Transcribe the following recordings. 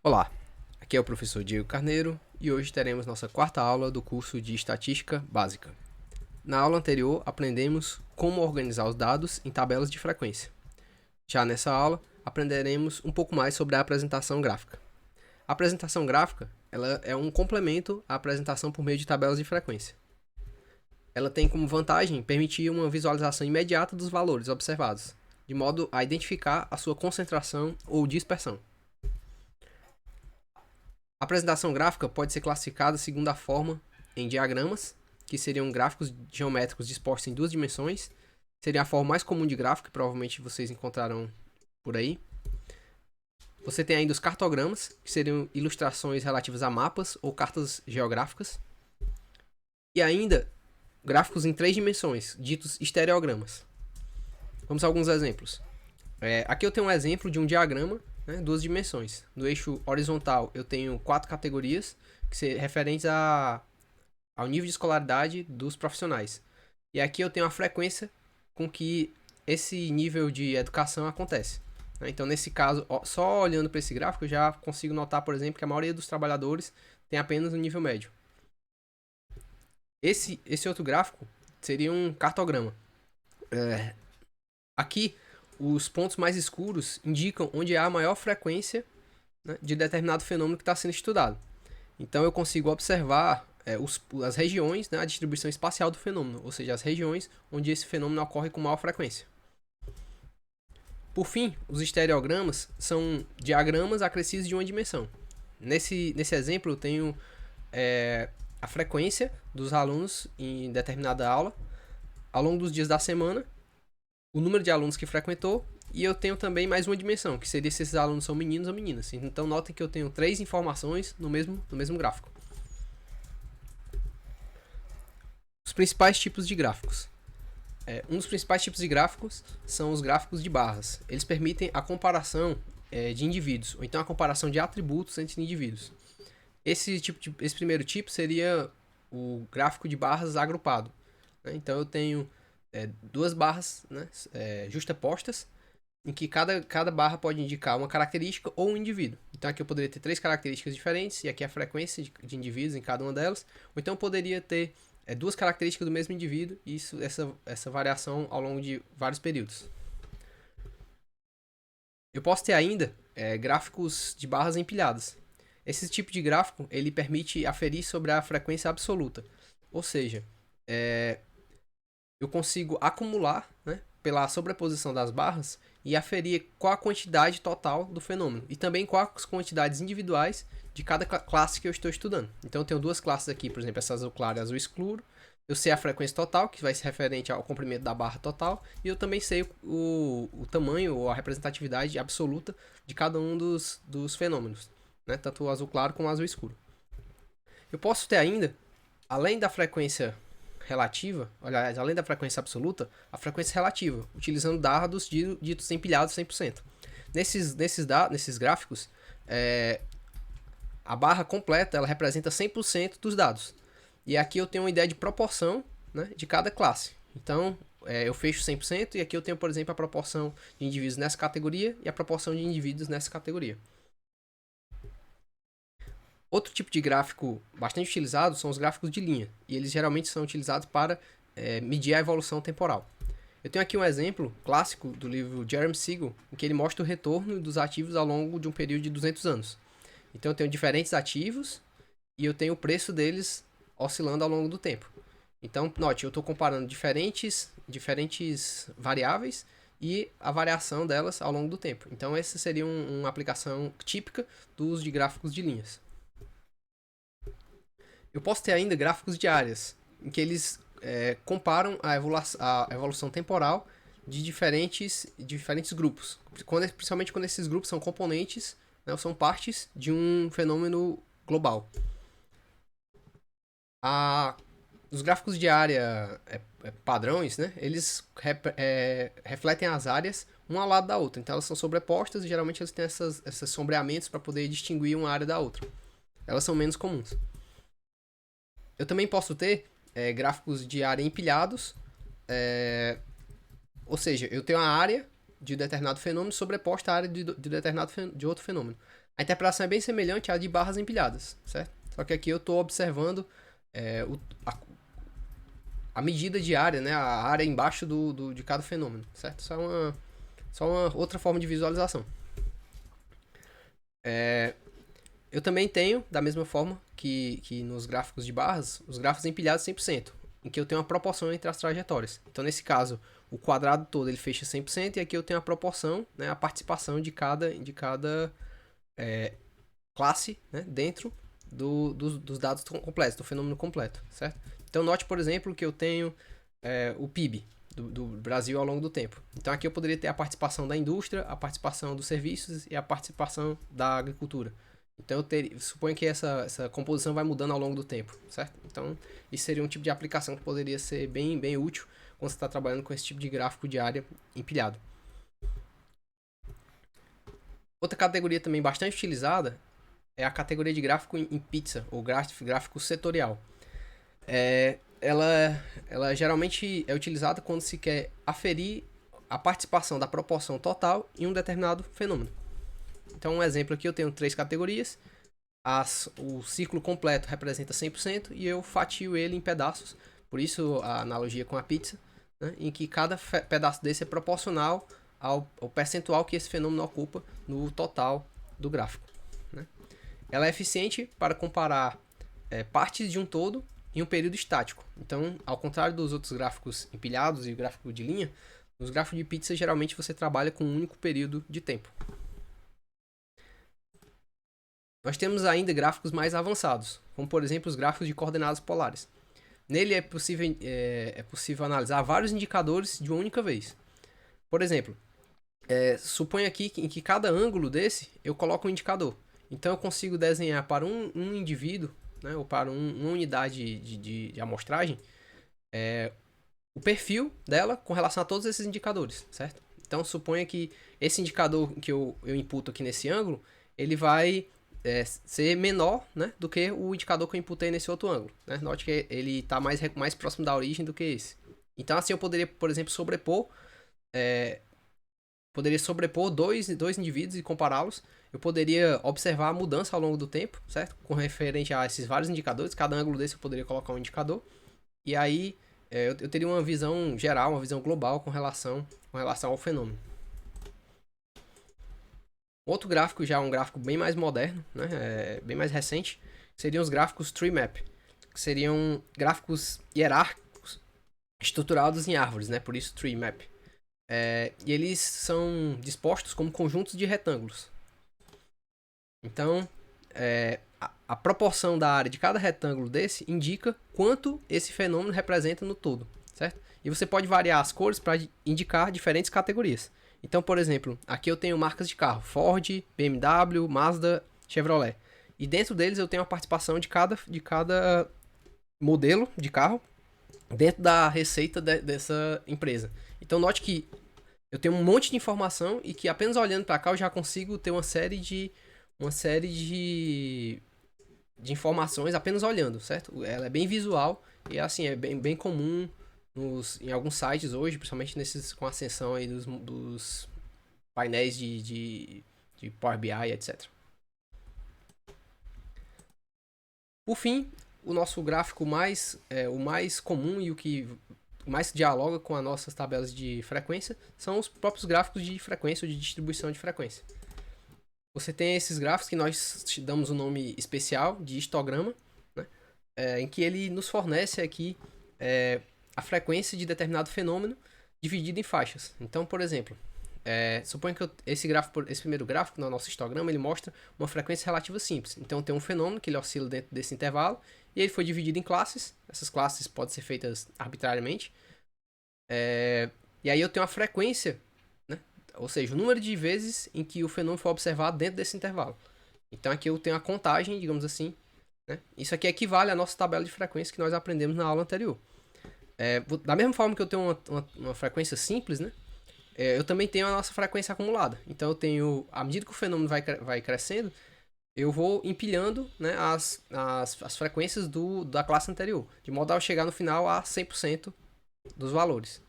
Olá, aqui é o professor Diego Carneiro e hoje teremos nossa quarta aula do curso de Estatística Básica. Na aula anterior, aprendemos como organizar os dados em tabelas de frequência. Já nessa aula, aprenderemos um pouco mais sobre a apresentação gráfica. A apresentação gráfica ela é um complemento à apresentação por meio de tabelas de frequência. Ela tem como vantagem permitir uma visualização imediata dos valores observados, de modo a identificar a sua concentração ou dispersão. A apresentação gráfica pode ser classificada segundo a forma em diagramas, que seriam gráficos geométricos dispostos em duas dimensões. Seria a forma mais comum de gráfico, que provavelmente vocês encontrarão por aí. Você tem ainda os cartogramas, que seriam ilustrações relativas a mapas ou cartas geográficas. E ainda gráficos em três dimensões, ditos estereogramas. Vamos a alguns exemplos. Aqui eu tenho um exemplo de um diagrama, duas dimensões. No eixo horizontal eu tenho 4 categorias que são referentes ao nível de escolaridade dos profissionais. E aqui eu tenho a frequência com que esse nível de educação acontece. Então, nesse caso, só olhando para esse gráfico, eu já consigo notar, por exemplo, que a maioria dos trabalhadores tem apenas um nível médio. Esse outro gráfico seria um cartograma. Aqui, os pontos mais escuros indicam onde há a maior frequência de determinado fenômeno que está sendo estudado. Então, eu consigo observar as regiões, a distribuição espacial do fenômeno, ou seja, as regiões onde esse fenômeno ocorre com maior frequência. Por fim, os estereogramas são diagramas acrescidos de uma dimensão. Nesse exemplo, eu tenho a frequência dos alunos em determinada aula, ao longo dos dias da semana, o número de alunos que frequentou, e eu tenho também mais uma dimensão, que seria se esses alunos são meninos ou meninas. Então, notem que eu tenho 3 informações no mesmo gráfico. Os principais tipos de gráficos. Um dos principais tipos de gráficos são os gráficos de barras. Eles permitem a comparação de indivíduos, ou então a comparação de atributos entre indivíduos. Esse primeiro tipo seria o gráfico de barras agrupado. Então eu tenho 2 barras justapostas, em que cada barra pode indicar uma característica ou um indivíduo. Então aqui eu poderia ter 3 características diferentes, e aqui a frequência de indivíduos em cada uma delas. Ou então eu poderia ter 2 características do mesmo indivíduo, e essa variação ao longo de vários períodos. Eu posso ter ainda gráficos de barras empilhadas. Esse tipo de gráfico ele permite aferir sobre a frequência absoluta. Ou seja, eu consigo acumular pela sobreposição das barras e aferir qual a quantidade total do fenômeno. E também quais as quantidades individuais de cada classe que eu estou estudando. Então eu tenho 2 classes aqui, por exemplo, essa azul claro e azul escuro. Eu sei a frequência total, que vai ser referente ao comprimento da barra total. E eu também sei o tamanho ou a representatividade absoluta de cada um dos fenômenos. Tanto o azul claro como o azul escuro. Eu posso ter ainda, além da frequência relativa, aliás, além da frequência absoluta, a frequência relativa, utilizando dados ditos empilhados 100%. Nesses gráficos, a barra completa ela representa 100% dos dados. E aqui eu tenho uma ideia de proporção de cada classe. Então, eu fecho 100% e aqui eu tenho, por exemplo, a proporção de indivíduos nessa categoria e a proporção de indivíduos nessa categoria. Outro tipo de gráfico bastante utilizado são os gráficos de linha, e eles geralmente são utilizados para medir a evolução temporal. Eu tenho aqui um exemplo clássico do livro Jeremy Siegel, em que ele mostra o retorno dos ativos ao longo de um período de 200 anos. Então eu tenho diferentes ativos e eu tenho o preço deles oscilando ao longo do tempo. Então, note, eu estou comparando diferentes variáveis e a variação delas ao longo do tempo. Então essa seria uma aplicação típica do uso de gráficos de linhas. Eu posso ter ainda gráficos de áreas, em que eles comparam a evolução temporal de diferentes grupos, principalmente quando esses grupos são componentes, ou são partes de um fenômeno global. Os gráficos de área padrões, eles refletem as áreas uma ao lado da outra, então elas são sobrepostas e geralmente eles têm esses sombreamentos para poder distinguir uma área da outra. Elas são menos comuns. Eu também posso ter gráficos de área empilhados, ou seja, eu tenho a área de determinado fenômeno sobreposta à área de outro fenômeno. A interpolação é bem semelhante à de barras empilhadas, certo? Só que aqui eu estou observando a medida de área, né? A área embaixo de cada fenômeno, certo? Só uma outra forma de visualização. Eu também tenho, da mesma forma que nos gráficos de barras, os gráficos empilhados 100%, em que eu tenho uma proporção entre as trajetórias. Então, nesse caso, o quadrado todo ele fecha 100%, e aqui eu tenho a proporção, né, a participação de cada classe, né, dentro dos dados completos, do fenômeno completo, certo? Então, note, por exemplo, que eu tenho o PIB do Brasil ao longo do tempo. Então, aqui eu poderia ter a participação da indústria, a participação dos serviços e a participação da agricultura. Então, suponho que essa composição vai mudando ao longo do tempo, certo? Então, isso seria um tipo de aplicação que poderia ser bem, bem útil quando você está trabalhando com esse tipo de gráfico de área empilhado. Outra categoria também bastante utilizada é a categoria de gráfico em pizza, ou gráfico setorial. Ela geralmente é utilizada quando se quer aferir a participação da proporção total em um determinado fenômeno. Então, um exemplo aqui, eu tenho 3 categorias. O ciclo completo representa 100% e eu fatio ele em pedaços. Por isso, a analogia com a pizza, né, em que cada pedaço desse é proporcional ao percentual que esse fenômeno ocupa no total do gráfico, né? Ela é eficiente para comparar partes de um todo em um período estático. Então, ao contrário dos outros gráficos empilhados e o gráfico de linha, nos gráficos de pizza, geralmente você trabalha com um único período de tempo. Nós temos ainda gráficos mais avançados, como por exemplo os gráficos de coordenadas polares. Nele é possível analisar vários indicadores de uma única vez. Por exemplo, suponha aqui em que cada ângulo desse eu coloco um indicador. Então eu consigo desenhar para um indivíduo, né, ou para uma unidade de amostragem, o perfil dela com relação a todos esses indicadores, certo? Então suponha que esse indicador que eu imputo aqui nesse ângulo, ele vai ser menor, né, do que o indicador que eu imputei nesse outro ângulo, né? Note que ele está mais próximo da origem do que esse. Então assim eu poderia, por exemplo, sobrepor dois indivíduos e compará-los. Eu poderia observar a mudança ao longo do tempo, certo? Com referente a esses vários indicadores. Cada ângulo desse eu poderia colocar um indicador. E aí eu teria uma visão geral, uma visão global com relação ao fenômeno. Outro gráfico, já um gráfico bem mais moderno, né? Bem mais recente, seriam os gráficos tree map, que seriam gráficos hierárquicos estruturados em árvores, né? Por isso tree map. E eles são dispostos como conjuntos de retângulos. Então, a proporção da área de cada retângulo desse indica quanto esse fenômeno representa no todo, certo? E você pode variar as cores para indicar diferentes categorias. Então, por exemplo, aqui eu tenho marcas de carro: Ford, BMW, Mazda, Chevrolet. E dentro deles eu tenho a participação de cada modelo de carro dentro da receita dessa empresa. Então, note que eu tenho um monte de informação e que apenas olhando para cá eu já consigo ter uma série de informações apenas olhando, certo? Ela é bem visual e assim, é bem comum em alguns sites hoje, principalmente nesses com a ascensão aí dos painéis de Power BI, etc. Por fim, o nosso gráfico o mais comum e o que mais dialoga com as nossas tabelas de frequência são os próprios gráficos de frequência ou de distribuição de frequência. Você tem esses gráficos que nós damos um nome especial de histograma, né? Em que ele nos fornece aqui a frequência de determinado fenômeno dividido em faixas. Então, por exemplo, suponha que esse primeiro gráfico no nosso histograma ele mostra uma frequência relativa simples. Então tem um fenômeno que ele oscila dentro desse intervalo e ele foi dividido em classes. Essas classes podem ser feitas arbitrariamente. E aí eu tenho a frequência, né? Ou seja, o número de vezes em que o fenômeno foi observado dentro desse intervalo. Então aqui eu tenho a contagem, digamos assim, né? Isso aqui equivale à nossa tabela de frequência que nós aprendemos na aula anterior. Da mesma forma que eu tenho uma frequência simples, né? Eu também tenho a nossa frequência acumulada. Então eu tenho, à medida que o fenômeno vai crescendo, eu vou empilhando, né, as frequências da classe anterior, de modo a eu chegar no final a 100% dos valores.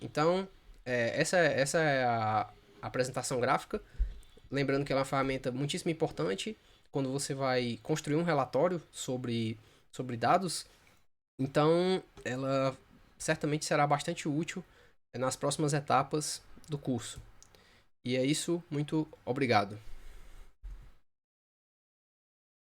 Então, essa é a apresentação gráfica lembrando que ela é uma ferramenta muitíssimo importante quando você vai construir um relatório sobre dados. Então, ela certamente será bastante útil nas próximas etapas do curso. E é isso, muito obrigado.